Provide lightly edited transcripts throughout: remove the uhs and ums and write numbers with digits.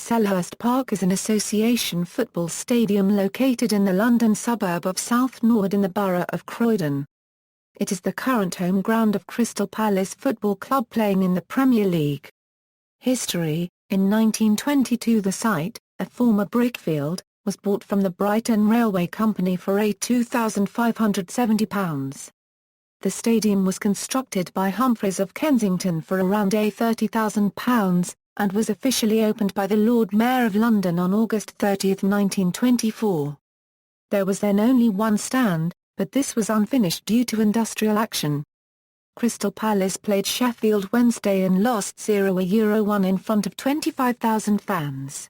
Selhurst Park is an association football stadium located in the London suburb of South Norwood in the Borough of Croydon. It is the current home ground of Crystal Palace Football Club playing in the Premier League. History: in 1922 the site, a former brickfield, was bought from the Brighton Railway Company for £2,570. The stadium was constructed by Humphreys of Kensington for around £30,000, and was officially opened by the Lord Mayor of London on August 30, 1924. There was then only one stand, but this was unfinished due to industrial action. Crystal Palace played Sheffield Wednesday and lost 0-1 in front of 25,000 fans.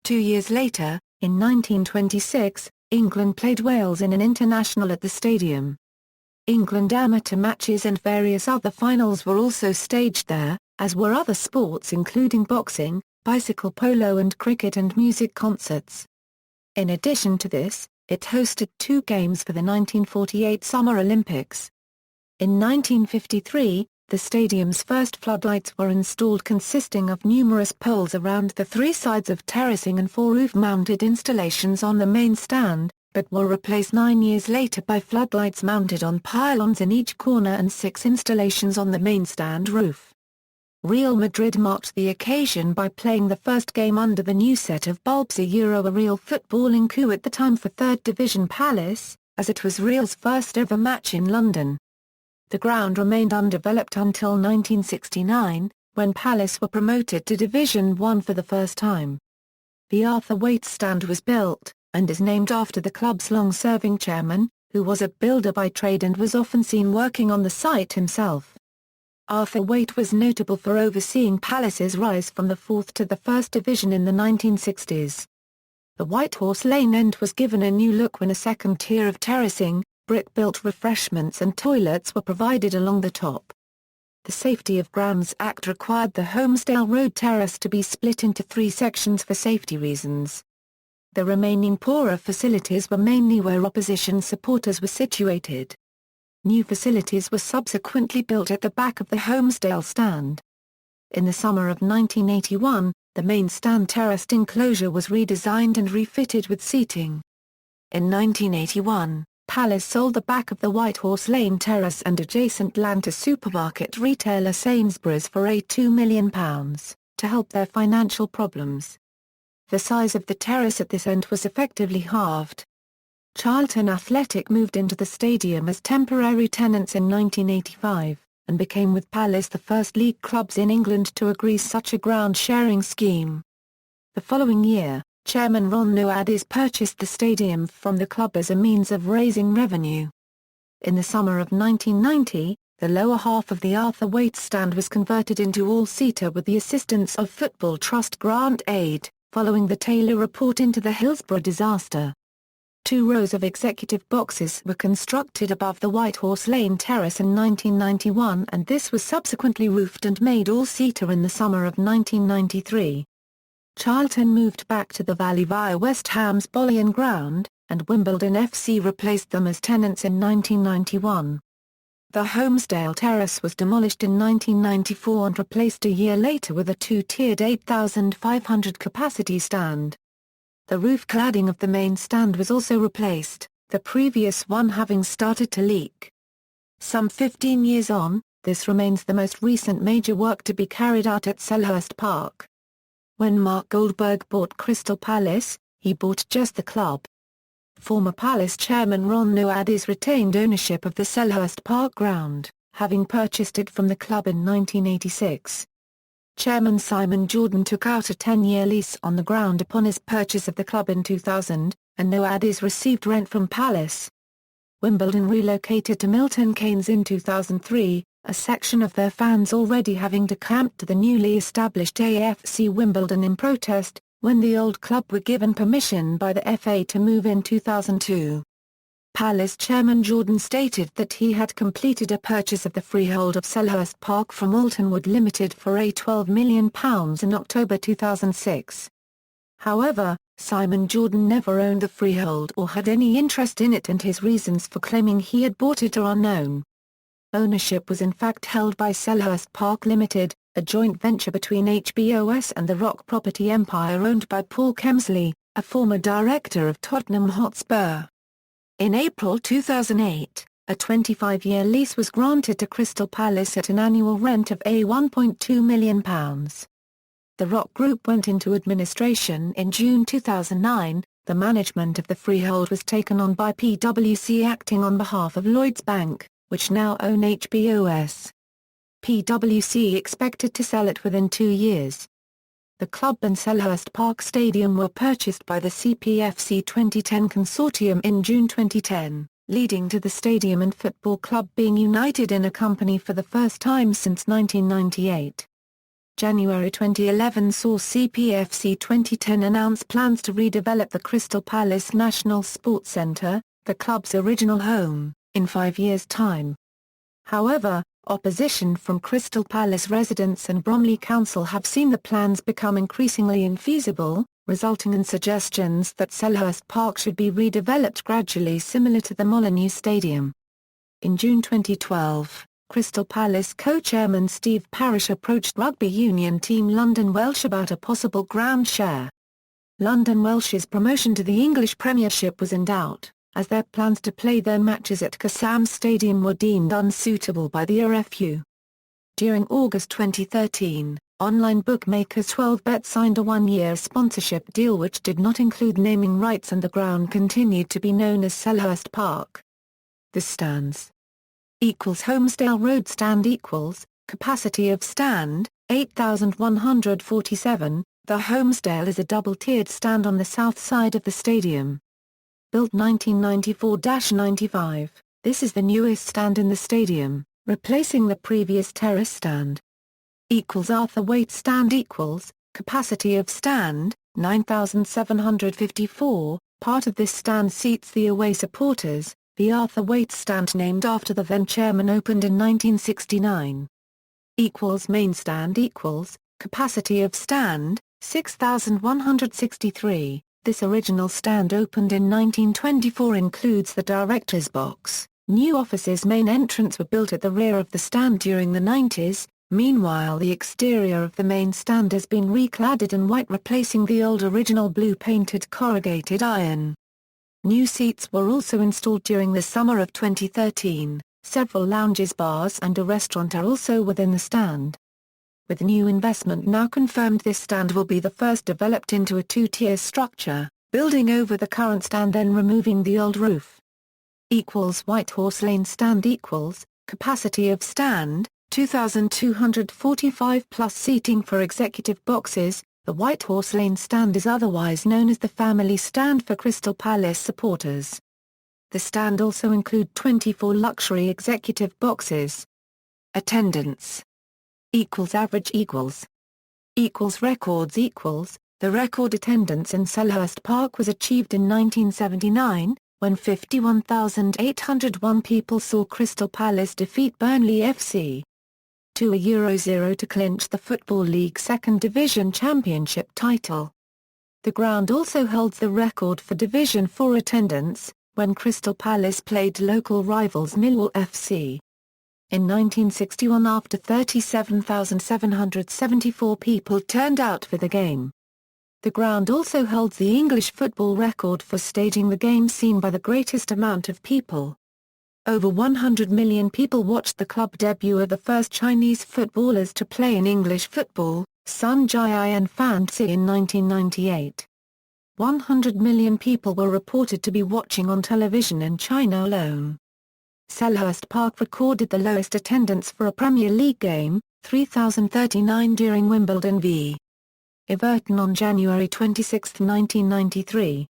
2 years later, in 1926, England played Wales in an international at the stadium. England amateur matches and various other finals were also staged there, as were other sports including boxing, bicycle polo and cricket and music concerts. In addition to this, it hosted 2 games for the 1948 Summer Olympics. In 1953, the stadium's first floodlights were installed, consisting of numerous poles around the 3 sides of terracing and 4 roof-mounted installations on the main stand, but were replaced 9 years later by floodlights mounted on pylons in each corner and 6 installations on the main stand roof. Real Madrid marked the occasion by playing the first game under the new set of bulbs, a real footballing coup at the time for 3rd Division Palace, as it was Real's first ever match in London. The ground remained undeveloped until 1969, when Palace were promoted to Division 1 for the first time. The Arthur Waite stand was built, and is named after the club's long-serving chairman, who was a builder by trade and was often seen working on the site himself. Arthur Waite was notable for overseeing Palace's rise from the 4th to the 1st Division in the 1960s. The White Horse Lane end was given a new look when a second tier of terracing, brick-built refreshments and toilets were provided along the top. The Safety of Grounds Act required the Holmesdale Road terrace to be split into 3 sections for safety reasons. The remaining poorer facilities were mainly where opposition supporters were situated. New facilities were subsequently built at the back of the Holmesdale stand. In the summer of 1981, the main stand terraced enclosure was redesigned and refitted with seating. In 1981, Palace sold the back of the White Horse Lane terrace and adjacent land to supermarket retailer Sainsbury's for £2 million, to help their financial problems. The size of the terrace at this end was effectively halved. Charlton Athletic moved into the stadium as temporary tenants in 1985, and became with Palace the first league clubs in England to agree such a ground-sharing scheme. The following year, Chairman Ron Noadis purchased the stadium from the club as a means of raising revenue. In the summer of 1990, the lower half of the Arthur Waite stand was converted into all-seater with the assistance of Football Trust grant aid, following the Taylor report into the Hillsborough disaster. 2 rows of executive boxes were constructed above the White Horse Lane terrace in 1991, and this was subsequently roofed and made all-seater in the summer of 1993. Charlton moved back to the Valley via West Ham's Boleyn Ground, and Wimbledon FC replaced them as tenants in 1991. The Holmesdale Terrace was demolished in 1994 and replaced a year later with a 2-tiered 8,500 capacity stand. The roof cladding of the main stand was also replaced, the previous one having started to leak. Some 15 years on, this remains the most recent major work to be carried out at Selhurst Park. When Mark Goldberg bought Crystal Palace, he bought just the club. Former Palace chairman Ron Noadis retained ownership of the Selhurst Park ground, having purchased it from the club in 1986. Chairman Simon Jordan took out a 10-year lease on the ground upon his purchase of the club in 2000, and Noadis received rent from Palace. Wimbledon relocated to Milton Keynes in 2003, a section of their fans already having decamped to the newly established AFC Wimbledon in protest, when the old club were given permission by the FA to move in 2002. Palace chairman Jordan stated that he had completed a purchase of the freehold of Selhurst Park from Alton Wood Limited for £12 million in October 2006. However, Simon Jordan never owned the freehold or had any interest in it, and his reasons for claiming he had bought it are unknown. Ownership was in fact held by Selhurst Park Limited, a joint venture between HBOS and the rock property empire owned by Paul Kemsley, a former director of Tottenham Hotspur. In April 2008, a 25-year lease was granted to Crystal Palace at an annual rent of £1.2 million. The Rock Group went into administration in June 2009. The management of the freehold was taken on by PwC acting on behalf of Lloyds Bank, which now own HBOS. PwC expected to sell it within 2 years. The club and Selhurst Park Stadium were purchased by the CPFC 2010 consortium in June 2010, leading to the stadium and football club being united in a company for the first time since 1998. January 2011 saw CPFC 2010 announce plans to redevelop the Crystal Palace National Sports Centre, the club's original home, in 5 years' time. However, opposition from Crystal Palace residents and Bromley Council have seen the plans become increasingly infeasible, resulting in suggestions that Selhurst Park should be redeveloped gradually similar to the Molineux Stadium. In June 2012, Crystal Palace co-chairman Steve Parish approached rugby union team London Welsh about a possible ground share. London Welsh's promotion to the English Premiership was in doubt, as their plans to play their matches at Kassam Stadium were deemed unsuitable by the RFU. During August 2013, online bookmakers 12bet signed a 1-year sponsorship deal which did not include naming rights, and the ground continued to be known as Selhurst Park. The stands equals Homesdale Road stand equals capacity of stand 8,147. The Homesdale is a double-tiered stand on the south side of the stadium. Built 1994-95, this is the newest stand in the stadium, replacing the previous terrace stand. Equals Arthur Waite stand equals capacity of stand 9,754. Part of this stand seats the away supporters. The Arthur Waite stand, named after the then chairman, opened in 1969. Equals main stand equals capacity of stand 6,163. This original stand opened in 1924 includes the director's box. New offices' main entrance were built at the rear of the stand during the 90s. Meanwhile, the exterior of the main stand has been recladded in white, replacing the old original blue painted corrugated iron. New seats were also installed during the summer of 2013. Several lounges, bars and a restaurant are also within the stand. With new investment now confirmed, this stand will be the first developed into a 2-tier structure, building over the current stand then removing the old roof. Equals White Horse Lane stand equals capacity of stand 2,245 plus seating for executive boxes. The White Horse Lane stand is otherwise known as the family stand for Crystal Palace supporters. The stand also includes 24 luxury executive boxes. Attendance equals average equals records equals the record attendance in Selhurst Park was achieved in 1979, when 51,801 people saw Crystal Palace defeat Burnley FC 2-0 to clinch the Football League Second Division Championship title. The ground also holds the record for Division 4 attendance, when Crystal Palace played local rivals Millwall FC. In 1961, after 37,774 people turned out for the game. The ground also holds the English football record for staging the game seen by the greatest amount of people. Over 100 million people watched the club debut of the first Chinese footballers to play in English football, Sun Jiai and Fan Tze, in 1998. 100 million people were reported to be watching on television in China alone. Selhurst Park recorded the lowest attendance for a Premier League game, 3,039 during Wimbledon v. Everton on January 26, 1993.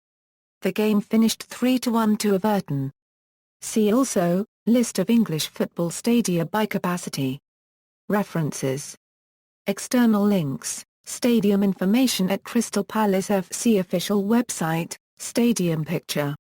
The game finished 3-1 to Everton. See also, List of English football stadia by capacity. References. External links, stadium information at Crystal Palace FC official website, stadium picture.